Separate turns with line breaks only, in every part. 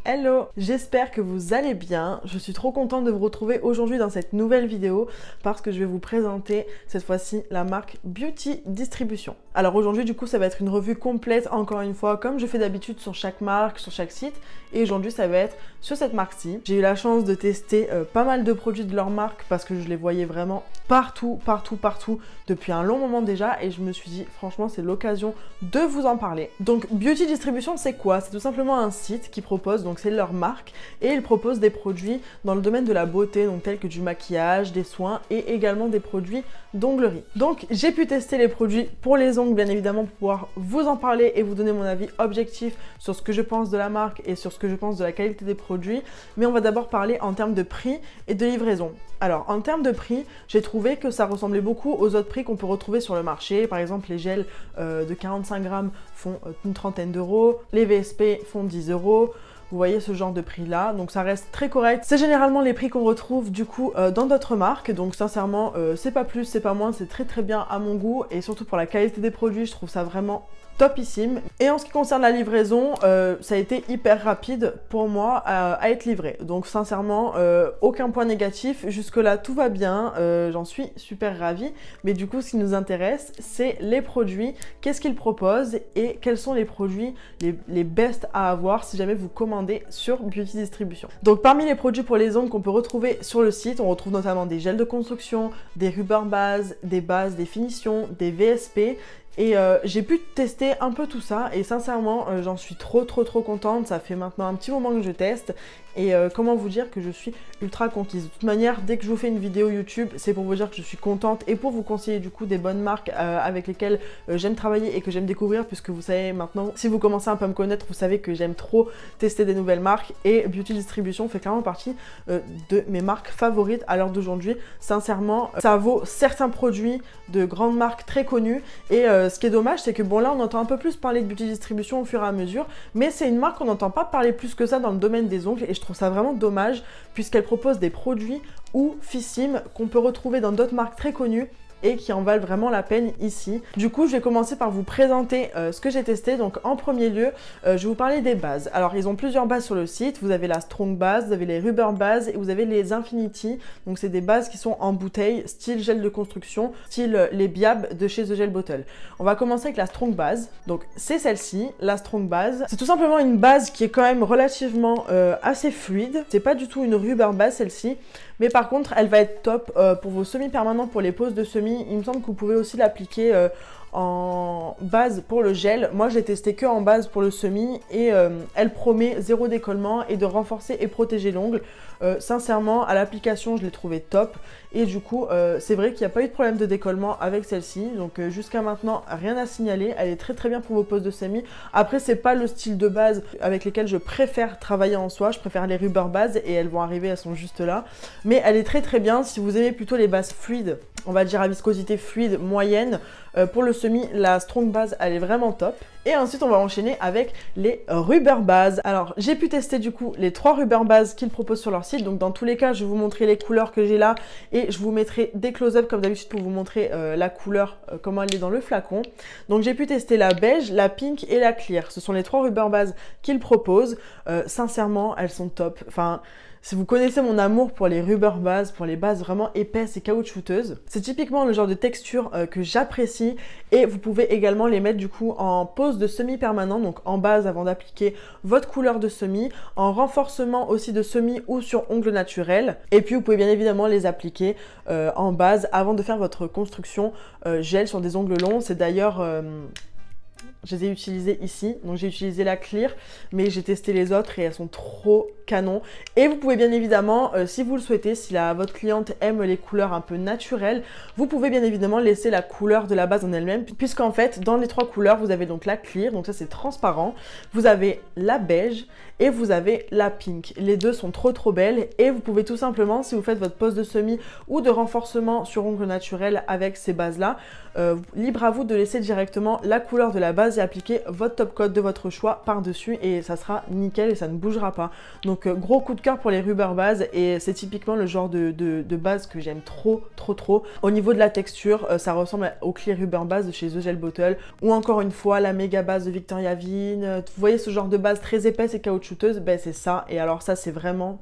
Hello, j'espère que vous allez bien. Je suis trop contente de vous retrouver aujourd'hui dans cette nouvelle vidéo parce que je vais vous présenter cette fois-ci la marque Beauty Distribution. Alors aujourd'hui du coup ça va être une revue complète encore une fois comme je fais d'habitude sur chaque marque, sur chaque site, et aujourd'hui ça va être sur cette marque-ci. J'ai eu la chance de tester pas mal de produits de leur marque parce que je les voyais vraiment partout depuis un long moment déjà, et je me suis dit franchement c'est l'occasion de vous en parler. Donc Beauty Distribution c'est quoi? C'est tout simplement un site qui propose, donc c'est leur marque, et ils proposent des produits dans le domaine de la beauté, donc tels que du maquillage, des soins et également des produits d'onglerie. Donc j'ai pu tester les produits pour les ongles bien évidemment pour pouvoir vous en parler et vous donner mon avis objectif sur ce que je pense de la marque et sur ce que je pense de la qualité des produits, mais on va d'abord parler en termes de prix et de livraison. Alors en termes de prix, j'ai trouvé que ça ressemblait beaucoup aux autres prix qu'on peut retrouver sur le marché. Par exemple les gels de 45 grammes font une trentaine d'euros, les VSP font 10 euros. Vous voyez ce genre de prix là, donc ça reste très correct. C'est généralement les prix qu'on retrouve du coup dans d'autres marques, donc sincèrement c'est pas plus, c'est pas moins, c'est très bien à mon goût, et surtout pour la qualité des produits, je trouve ça vraiment topissime. Et en ce qui concerne la livraison, ça a été hyper rapide pour moi à être livré. Donc sincèrement, aucun point négatif. Jusque là, tout va bien. J'en suis super ravie. Mais du coup, ce qui nous intéresse, c'est les produits. Qu'est-ce qu'ils proposent et quels sont les produits les best à avoir si jamais vous commandez sur Beauty Distribution. Donc parmi les produits pour les ongles qu'on peut retrouver sur le site, on retrouve notamment des gels de construction, des rubbers bases, des finitions, des VSP. Et j'ai pu tester un peu tout ça et sincèrement j'en suis trop contente. Ça fait maintenant un petit moment que je teste et comment vous dire que je suis ultra conquise. De toute manière, dès que je vous fais une vidéo YouTube, c'est pour vous dire que je suis contente et pour vous conseiller du coup des bonnes marques avec lesquelles j'aime travailler et que j'aime découvrir, puisque vous savez maintenant, si vous commencez un peu à me connaître, vous savez que j'aime trop tester des nouvelles marques, et Beauty Distribution fait clairement partie de mes marques favorites à l'heure d'aujourd'hui. Sincèrement, ça vaut certains produits de grandes marques très connues, et ce qui est dommage, c'est que bon là on entend un peu plus parler de Beauty Distribution au fur et à mesure, mais c'est une marque qu'on n'entend pas parler plus que ça dans le domaine des ongles, et je trouve ça vraiment dommage puisqu'elle propose des produits oufissimes qu'on peut retrouver dans d'autres marques très connues et qui en valent vraiment la peine ici. Du coup, je vais commencer par vous présenter ce que j'ai testé. Donc en premier lieu, je vais vous parler des bases. Alors ils ont plusieurs bases sur le site. Vous avez la Strong Base, vous avez les Rubber Base et vous avez les Infinity. Donc c'est des bases qui sont en bouteille, style gel de construction, style les Biab de chez The Gel Bottle. On va commencer avec la Strong Base. Donc c'est celle-ci, la Strong Base. C'est tout simplement une base qui est quand même relativement assez fluide. C'est pas du tout une Rubber Base celle-ci, mais par contre elle va être top pour vos semi-permanents, pour les poses de semi. Il me semble que vous pouvez aussi l'appliquer en base pour le gel. Moi, je l'ai testé que en base pour le semi, et elle promet zéro décollement et de renforcer et protéger l'ongle. Sincèrement, à l'application, je l'ai trouvé top, et du coup, c'est vrai qu'il n'y a pas eu de problème de décollement avec celle-ci. Donc jusqu'à maintenant, rien à signaler. Elle est très bien pour vos poses de semi. Après, c'est pas le style de base avec lesquels je préfère travailler en soi. Je préfère les rubber bases et elles vont arriver, elles sont juste là. Mais elle est très bien si vous aimez plutôt les bases fluides, on va dire à viscosité fluide moyenne. Pour le semi, la Strong Base, elle est vraiment top. Et ensuite, on va enchaîner avec les Rubber Bases. Alors, j'ai pu tester du coup les 3 Rubber Bases qu'ils proposent sur leur site. Donc, dans tous les cas, je vais vous montrer les couleurs que j'ai là et je vous mettrai des close-up comme d'habitude pour vous montrer la couleur, comment elle est dans le flacon. Donc, j'ai pu tester la beige, la pink et la clear. Ce sont les 3 Rubber Bases qu'ils proposent. Sincèrement, elles sont top. Enfin, si vous connaissez mon amour pour les rubber bases, pour les bases vraiment épaisses et caoutchouteuses, c'est typiquement le genre de texture que j'apprécie, et vous pouvez également les mettre du coup en pose de semi-permanent, donc en base avant d'appliquer votre couleur de semi, en renforcement aussi de semi ou sur ongles naturels, et puis vous pouvez bien évidemment les appliquer en base avant de faire votre construction gel sur des ongles longs. C'est d'ailleurs... je les ai utilisées ici, donc j'ai utilisé la clear, mais j'ai testé les autres et elles sont trop canon. Et vous pouvez bien évidemment, si vous le souhaitez, si votre cliente aime les couleurs un peu naturelles, vous pouvez bien évidemment laisser la couleur de la base en elle-même, puisqu'en fait, dans les 3 couleurs, vous avez donc la clear, donc ça c'est transparent, vous avez la beige et vous avez la pink. Les deux sont trop belles, et vous pouvez tout simplement, si vous faites votre pose de semi ou de renforcement sur ongles naturels avec ces bases-là, libre à vous de laisser directement la couleur de la base et appliquer votre top coat de votre choix par-dessus, et ça sera nickel et ça ne bougera pas. Donc Donc gros coup de cœur pour les Rubber Base et c'est typiquement le genre de base que j'aime trop. Au niveau de la texture, ça ressemble au Clear Rubber Base de chez The Gel Bottle ou encore une fois la méga base de Victoria Vin. Vous voyez ce genre de base très épaisse et caoutchouteuse, ben c'est ça. Et alors ça c'est vraiment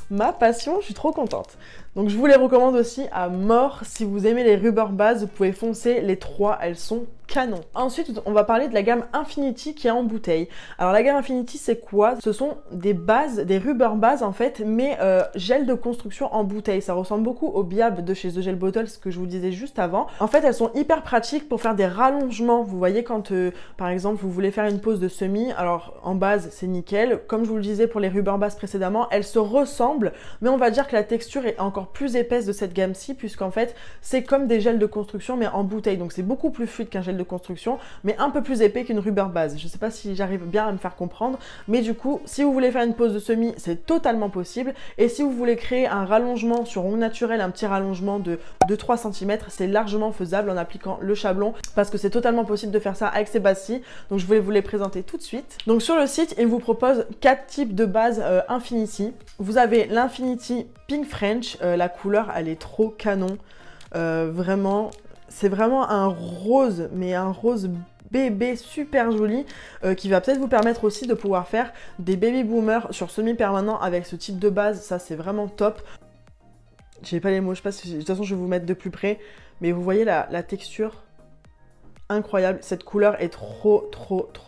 ma passion, je suis trop contente. Donc je vous les recommande aussi à mort. Si vous aimez les Rubber Base, vous pouvez foncer les 3, elles sont canon. Ensuite, on va parler de la gamme Infinity qui est en bouteille. Alors la gamme Infinity, c'est quoi? Ce sont des bases, des Rubber Base en fait, mais gel de construction en bouteille. Ça ressemble beaucoup au Biab de chez The Gel Bottle, ce que je vous disais juste avant. En fait, elles sont hyper pratiques pour faire des rallongements. Vous voyez quand, par exemple, vous voulez faire une pose de semis, alors en base, c'est nickel. Comme je vous le disais pour les Rubber Base précédemment, elles se ressemblent, mais on va dire que la texture est encore plus épaisse de cette gamme-ci, puisqu'en fait, c'est comme des gels de construction, mais en bouteille. Donc c'est beaucoup plus fluide qu'un gel de construction, mais un peu plus épais qu'une Rubber Base. Je sais pas si j'arrive bien à me faire comprendre, mais du coup, si vous voulez faire une pose de semis, c'est totalement possible. Et si vous voulez créer un rallongement sur ongle naturelle, un petit rallongement de 2-3 cm, c'est largement faisable en appliquant le chablon, parce que c'est totalement possible de faire ça avec ces bases-ci. Donc je voulais vous les présenter tout de suite. Donc sur le site, il vous propose 4 types de bases Infinity. Vous avez l'Infinity Pink French, la couleur elle est trop canon, vraiment. C'est vraiment un rose, mais un rose bébé super joli qui va peut-être vous permettre aussi de pouvoir faire des baby boomers sur semi-permanent avec ce type de base. Ça, c'est vraiment top. J'ai pas les mots, je sais pas si... De toute façon, je vais vous mettre de plus près. Mais vous voyez la texture incroyable. Cette couleur est trop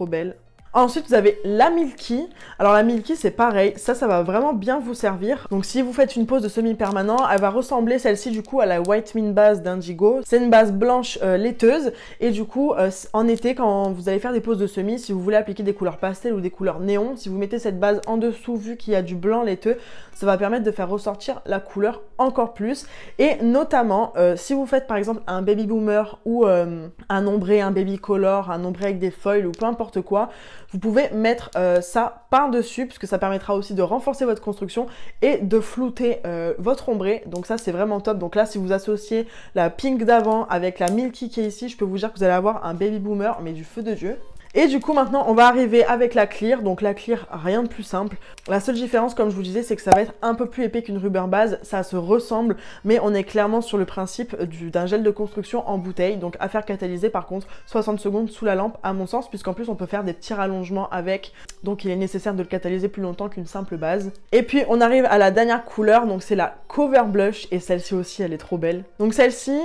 belle. Ensuite, vous avez la Milky. Alors la Milky, c'est pareil, ça va vraiment bien vous servir. Donc si vous faites une pose de semi-permanent, elle va ressembler celle-ci du coup à la White Mint Base d'Indigo. C'est une base blanche laiteuse et du coup en été quand vous allez faire des poses de semi, si vous voulez appliquer des couleurs pastel ou des couleurs néon, si vous mettez cette base en dessous vu qu'il y a du blanc laiteux, ça va permettre de faire ressortir la couleur encore plus. Et notamment si vous faites par exemple un baby boomer ou un ombré, un baby color, un ombré avec des foils ou peu importe quoi, vous pouvez mettre ça par-dessus puisque ça permettra aussi de renforcer votre construction et de flouter votre ombré. Donc ça, c'est vraiment top. Donc là, si vous associez la pink d'avant avec la Milky qui est ici, je peux vous dire que vous allez avoir un baby boomer, mais du feu de Dieu. Et du coup, maintenant, on va arriver avec la Clear. Donc la Clear, rien de plus simple. La seule différence, comme je vous disais, c'est que ça va être un peu plus épais qu'une Rubber Base. Ça se ressemble, mais on est clairement sur le principe d'un gel de construction en bouteille. Donc à faire catalyser, par contre, 60 secondes sous la lampe, à mon sens, puisqu'en plus, on peut faire des petits rallongements avec. Donc il est nécessaire de le catalyser plus longtemps qu'une simple base. Et puis, on arrive à la dernière couleur. Donc c'est la Cover Blush. Et celle-ci aussi, elle est trop belle. Donc celle-ci,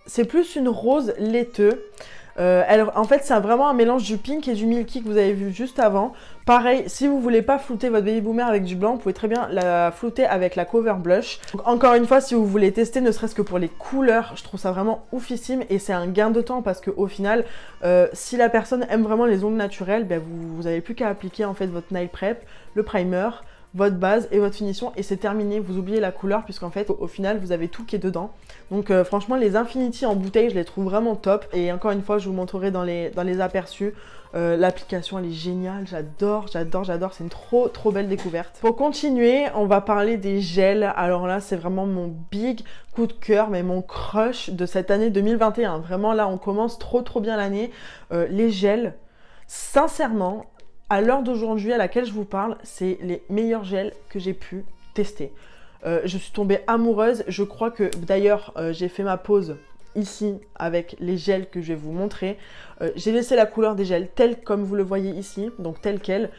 c'est plus une rose laiteux. En fait, c'est vraiment un mélange du pink et du milky que vous avez vu juste avant. Pareil, si vous voulez pas flouter votre baby boomer avec du blanc, vous pouvez très bien la flouter avec la Cover Blush. Donc, encore une fois, si vous voulez tester, ne serait-ce que pour les couleurs, je trouve ça vraiment oufissime et c'est un gain de temps parce qu'au final, si la personne aime vraiment les ongles naturels, ben vous n'avez plus qu'à appliquer en fait votre nail prep, le primer, votre base et votre finition et c'est terminé. Vous oubliez la couleur puisqu'en fait au final vous avez tout qui est dedans. Donc franchement les Infinity en bouteille je les trouve vraiment top et encore une fois je vous montrerai dans les aperçus. L'application elle est géniale, j'adore, c'est une trop belle découverte. Pour continuer, on va parler des gels. Alors là c'est vraiment mon big coup de cœur, mais mon crush de cette année 2021. Vraiment là on commence trop bien l'année. Les gels, sincèrement, à l'heure d'aujourd'hui à laquelle je vous parle, c'est les meilleurs gels que j'ai pu tester. Je suis tombée amoureuse, je crois que d'ailleurs j'ai fait ma pause ici avec les gels que je vais vous montrer. J'ai laissé la couleur des gels telle comme vous le voyez ici, donc telle quelle.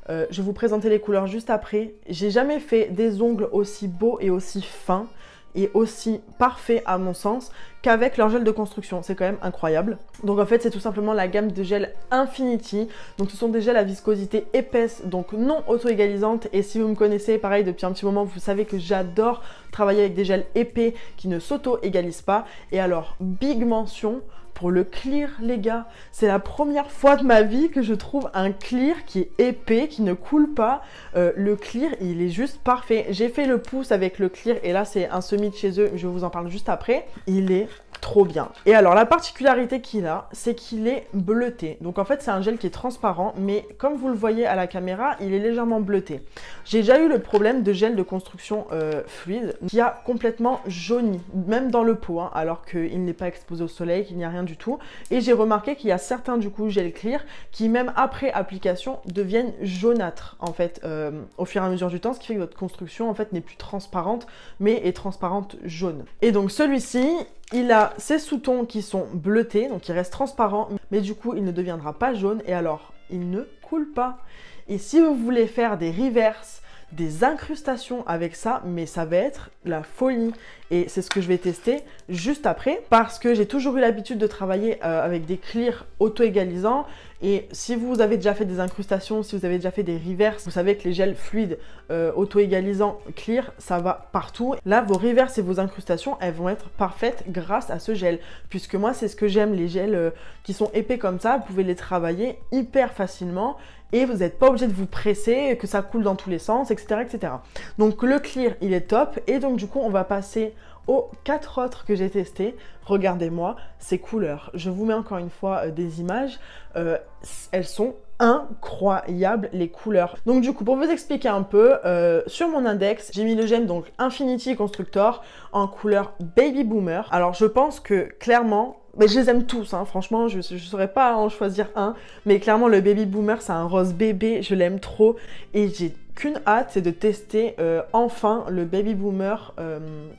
Je vais vous présenter les couleurs juste après. J'ai jamais fait des ongles aussi beaux et aussi fins et aussi parfait à mon sens qu'avec leur gel de construction, c'est quand même incroyable. Donc en fait c'est tout simplement la gamme de gels Infinity, donc ce sont des gels à viscosité épaisse, donc non auto-égalisantes et si vous me connaissez pareil depuis un petit moment, vous savez que j'adore travailler avec des gels épais qui ne s'auto-égalisent pas. Et alors big mention pour le clear les gars, c'est la première fois de ma vie que je trouve un clear qui est épais, qui ne coule pas. Le clear il est juste parfait. J'ai fait le pouce avec le clear et là c'est un semi de chez eux, je vous en parle juste après. Il est trop bien. Et alors la particularité qu'il a, c'est qu'il est bleuté. Donc en fait c'est un gel qui est transparent, mais comme vous le voyez à la caméra, il est légèrement bleuté. J'ai déjà eu le problème de gel de construction fluide qui a complètement jauni, même dans le pot, hein, alors qu'il n'est pas exposé au soleil, qu'il n'y a rien du tout. Et j'ai remarqué qu'il y a certains du coup gel clear qui même après application deviennent jaunâtres en fait au fur et à mesure du temps, ce qui fait que votre construction en fait n'est plus transparente mais est transparente jaune. Et donc celui-ci, il a ses sous-tons qui sont bleutés, donc il reste transparent, mais du coup il ne deviendra pas jaune et alors il ne coule pas. Et si vous voulez faire des reverses, des incrustations avec ça, mais ça va être la folie. Et c'est ce que je vais tester juste après parce que j'ai toujours eu l'habitude de travailler avec des clears auto-égalisants. Et si vous avez déjà fait des incrustations, si vous avez déjà fait des reverses, vous savez que les gels fluides auto-égalisants clear, ça va partout. Là, vos reverses et vos incrustations, elles vont être parfaites grâce à ce gel. Puisque moi, c'est ce que j'aime, les gels qui sont épais comme ça, vous pouvez les travailler hyper facilement. Et vous n'êtes pas obligé de vous presser, que ça coule dans tous les sens, etc., etc. Donc le clear, il est top. Et donc du coup, on va passer aux 4 autres que j'ai testés. Regardez-moi ces couleurs. Je vous mets encore une fois des images. Elles sont incroyables, les couleurs. Donc du coup, pour vous expliquer un peu, sur mon index, j'ai mis le gel donc Infinity Constructor en couleur Baby Boomer. Alors je pense que clairement, mais je les aime tous, hein. Franchement, je ne saurais pas en choisir un. Mais clairement, le Baby Boomer, c'est un rose bébé, je l'aime trop. Et j'ai qu'une hâte, c'est de tester enfin le Baby Boomer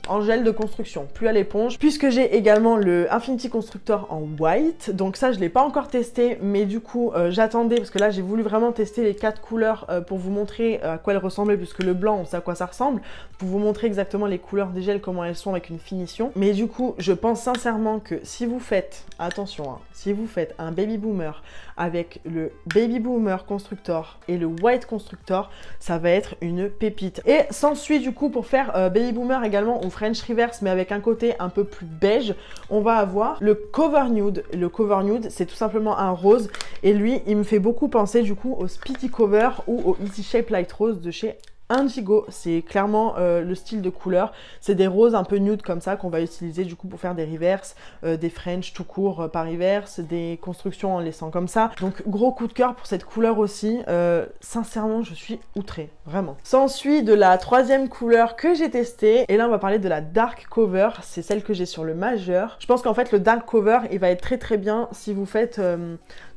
en gel de construction, plus à l'éponge. Puisque j'ai également le Infinity Constructor en white. Donc ça, je ne l'ai pas encore testé, mais du coup, j'attendais, parce que là, j'ai voulu vraiment tester les 4 couleurs pour vous montrer à quoi elles ressemblaient, puisque le blanc, on sait à quoi ça ressemble. Pour vous montrer exactement les couleurs des gels, comment elles sont avec une finition. Mais du coup, je pense sincèrement que si vous faites, attention, hein, si vous faites un Baby Boomer avec le Baby Boomer Constructor et le White Constructor, ça va être une pépite. Et s'ensuit du coup pour faire Baby Boomer également ou French Reverse, mais avec un côté un peu plus beige, on va avoir le Cover Nude. Le Cover Nude, c'est tout simplement un rose. Et lui, il me fait beaucoup penser du coup au Speedy Cover ou au Easy Shape Light Rose de chez Indigo. C'est clairement le style de couleur. C'est des roses un peu nude comme ça qu'on va utiliser du coup pour faire des reverses, des French tout court par reverse, des constructions en laissant comme ça. Donc gros coup de cœur pour cette couleur aussi. Sincèrement, je suis outrée, vraiment. S'ensuit de la troisième couleur que j'ai testée. Et là, on va parler de la Dark Cover. C'est celle que j'ai sur le majeur. Je pense qu'en fait, le Dark Cover, il va être très très bien si vous faites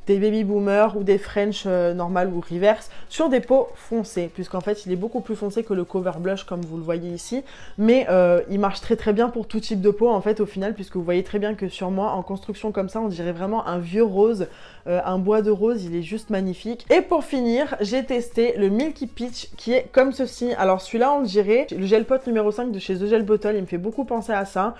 des Baby Boomers ou des French normal ou reverse sur des peaux foncées, puisqu'en fait il est beaucoup plus foncé que le Cover Blush comme vous le voyez ici, mais il marche très très bien pour tout type de peau en fait au final, puisque vous voyez très bien que sur moi en construction comme ça on dirait vraiment un vieux rose, un bois de rose, il est juste magnifique. Et pour finir, j'ai testé le Milky Peach qui est comme ceci. Alors celui-là on dirait le gel pot numéro 5 de chez The Gel Bottle, il me fait beaucoup penser à ça.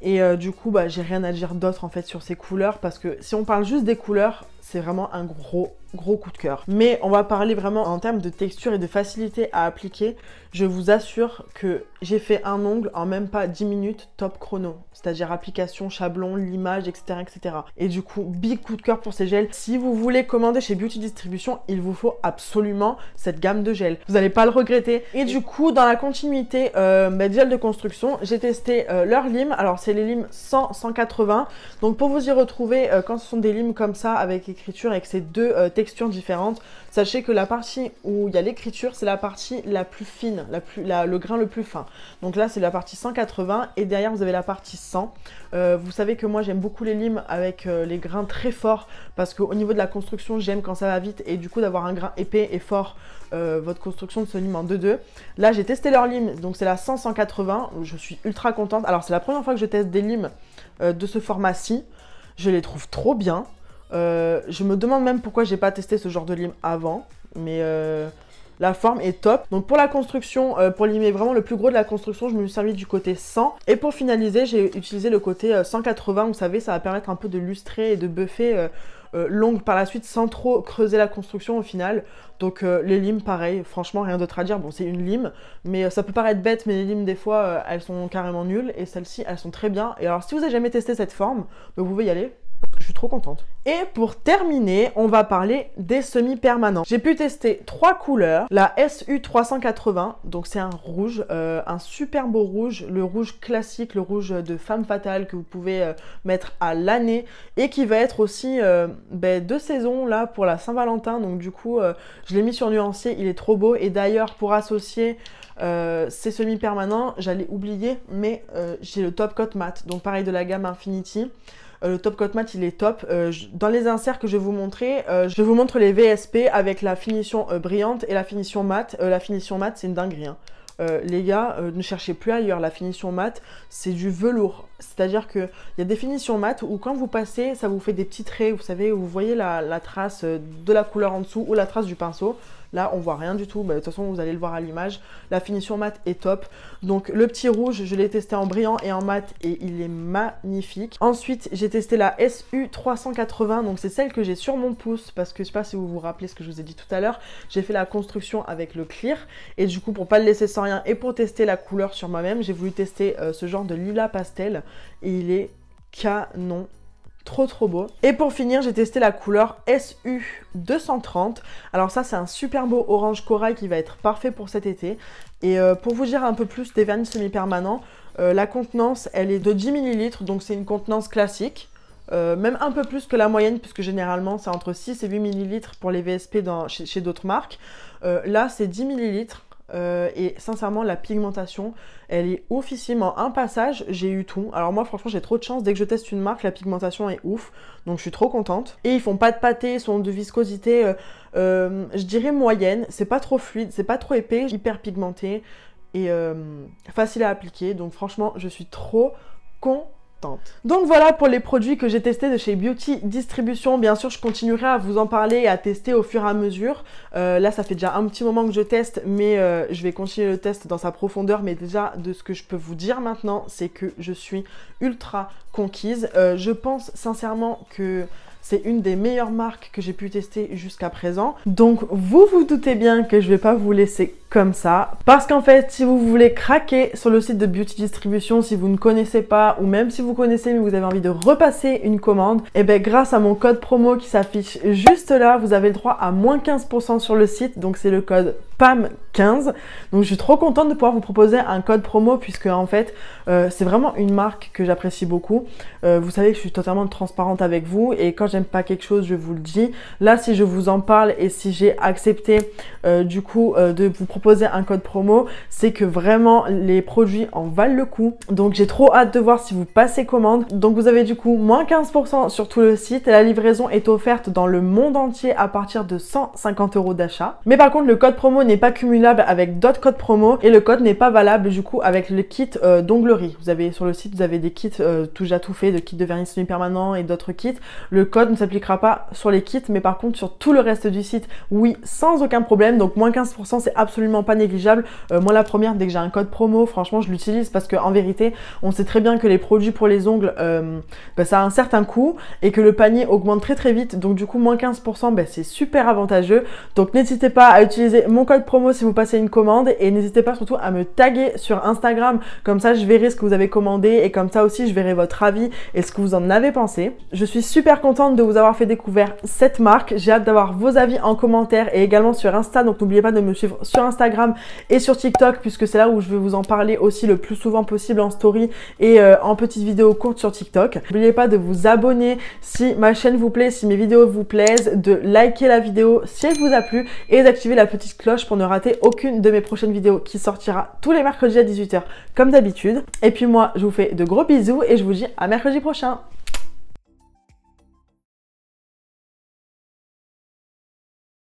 Et du coup, bah, j'ai rien à dire d'autre en fait sur ces couleurs, parce que si on parle juste des couleurs, c'est vraiment un gros coup de cœur. Mais on va parler vraiment en termes de texture et de facilité à appliquer. Je vous assure que j'ai fait un ongle en même pas 10 minutes top chrono. C'est-à-dire application, chablon, limage, etc., etc. Et du coup, big coup de cœur pour ces gels. Si vous voulez commander chez Beauty Distribution, il vous faut absolument cette gamme de gels. Vous n'allez pas le regretter. Et du coup, dans la continuité des gels de construction, j'ai testé leurs limes. Alors, c'est les limes 100-180. Donc, pour vous y retrouver, quand ce sont des limes comme ça, avec écriture, avec ces deux textures différentes, sachez que la partie où il y a l'écriture, c'est la partie la plus fine, le grain le plus fin. Donc là, c'est la partie 180 et derrière, vous avez la partie 100. Vous savez que moi, j'aime beaucoup les limes avec les grains très forts parce qu'au niveau de la construction, j'aime quand ça va vite et du coup, d'avoir un grain épais et fort, votre construction se lime en 2-2. Là, j'ai testé leur lime, donc c'est la 100-180. Je suis ultra contente. Alors, c'est la première fois que je teste des limes de ce format-ci. Je les trouve trop bien. Je me demande même pourquoi j'ai pas testé ce genre de lime avant, mais la forme est top. Donc pour la construction, pour limer vraiment le plus gros de la construction, je me suis servi du côté 100. Et pour finaliser, j'ai utilisé le côté 180. Vous savez, ça va permettre un peu de lustrer et de buffer l'ongle par la suite sans trop creuser la construction au final. Donc les limes, pareil, franchement rien d'autre à dire. Bon, c'est une lime, mais ça peut paraître bête, mais les limes des fois elles sont carrément nulles et celles-ci elles sont très bien. Et alors si vous n'avez jamais testé cette forme, vous pouvez y aller. je suis trop contente. Et pour terminer, on va parler des semi-permanents. J'ai pu tester 3 couleurs. La SU380, donc c'est un rouge, un super beau rouge, le rouge classique, le rouge de femme fatale que vous pouvez mettre à l'année et qui va être aussi de saison là pour la Saint-Valentin. Donc du coup, je l'ai mis sur nuancier, il est trop beau. Et d'ailleurs, pour associer ces semi-permanents, j'allais oublier, mais j'ai le Top Coat Matte, donc pareil de la gamme Infinity. Le Top Coat Matte, il est top. Dans les inserts que je vais vous montrer, je vous montre les VSP avec la finition brillante et la finition matte. La finition matte, c'est une dinguerie, hein. Les gars, ne cherchez plus ailleurs. La finition matte, c'est du velours. C'est-à-dire qu'il y a des finitions mattes où quand vous passez, ça vous fait des petits traits, vous savez, où vous voyez la trace de la couleur en dessous ou la trace du pinceau. Là, on voit rien du tout. De toute façon, vous allez le voir à l'image. La finition mat est top. Donc, le petit rouge, je l'ai testé en brillant et en mat et il est magnifique. Ensuite, j'ai testé la SU380. Donc, c'est celle que j'ai sur mon pouce parce que je sais pas si vous vous rappelez ce que je vous ai dit tout à l'heure. J'ai fait la construction avec le clear et du coup, pour pas le laisser sans rien et pour tester la couleur sur moi-même, j'ai voulu tester ce genre de lilas pastel et il est canon. Trop beau. Et pour finir, j'ai testé la couleur SU230. Alors ça, c'est un super beau orange corail qui va être parfait pour cet été. Et pour vous dire un peu plus des vernis semi-permanents, la contenance, elle est de 10 ml, donc c'est une contenance classique. Même un peu plus que la moyenne, puisque généralement, c'est entre 6 et 8 ml pour les VSP chez d'autres marques. Là, c'est 10 ml. Et sincèrement, la pigmentation, elle est oufissime. En un passage, j'ai eu tout. Alors moi, franchement, j'ai trop de chance. Dès que je teste une marque, la pigmentation est ouf. Donc, je suis trop contente. Et ils font pas de pâté, ils sont de viscosité, je dirais moyenne. C'est pas trop fluide, c'est pas trop épais, hyper pigmenté et facile à appliquer. Donc, franchement, je suis trop contente. Donc voilà pour les produits que j'ai testés de chez Beauty Distribution. Bien sûr, je continuerai à vous en parler et à tester au fur et à mesure. Là, ça fait déjà un petit moment que je teste, mais je vais continuer le test dans sa profondeur. Mais déjà, de ce que je peux vous dire maintenant, c'est que je suis ultra conquise. Je pense sincèrement que c'est une des meilleures marques que j'ai pu tester jusqu'à présent. Donc, vous vous doutez bien que je ne vais pas vous laisser comme ça. Parce qu'en fait, si vous voulez craquer sur le site de Beauty Distribution, si vous ne connaissez pas, ou même si vous connaissez mais vous avez envie de repasser une commande, et bien grâce à mon code promo qui s'affiche juste là, vous avez le droit à moins 15% sur le site. Donc, c'est le code PAM15. Donc, je suis trop contente de pouvoir vous proposer un code promo puisque en fait, c'est vraiment une marque que j'apprécie beaucoup. Vous savez que je suis totalement transparente avec vous et quand j'aime pas quelque chose, je vous le dis. Là, si je vous en parle et si j'ai accepté du coup de vous proposer un code promo, c'est que vraiment les produits en valent le coup. Donc, j'ai trop hâte de voir si vous passez commande. Donc, vous avez du coup moins 15% sur tout le site et la livraison est offerte dans le monde entier à partir de 150 € d'achat. Mais par contre, le code promo n'est pas cumulable avec d'autres codes promo et le code n'est pas valable du coup avec le kit d'onglerie. Vous avez sur le site, vous avez des kits tout fait, de kits de vernis semi-permanent et d'autres kits. Le code ne s'appliquera pas sur les kits, mais par contre sur tout le reste du site, oui, sans aucun problème. Donc moins 15%, c'est absolument pas négligeable. Moi, la première, dès que j'ai un code promo, franchement, je l'utilise parce qu'en vérité, on sait très bien que les produits pour les ongles, ça a un certain coût et que le panier augmente très vite. Donc du coup, moins 15%, c'est super avantageux. Donc n'hésitez pas à utiliser mon code promo si vous passez une commande et n'hésitez pas surtout à me taguer sur Instagram. Comme ça, je verrai ce que vous avez commandé et comme ça aussi, je verrai votre avis et ce que vous en avez pensé. Je suis super contente de vous avoir fait découvrir cette marque. J'ai hâte d'avoir vos avis en commentaire et également sur Insta. Donc n'oubliez pas de me suivre sur Instagram et sur TikTok puisque c'est là où je vais vous en parler aussi le plus souvent possible en story et en petites vidéos courtes sur TikTok. N'oubliez pas de vous abonner si ma chaîne vous plaît, si mes vidéos vous plaisent, de liker la vidéo si elle vous a plu et d'activer la petite cloche pour ne rater aucune de mes prochaines vidéos qui sortira tous les mercredis à 18 h comme d'habitude. Et puis moi, je vous fais de gros bisous et je vous dis à mercredi prochain.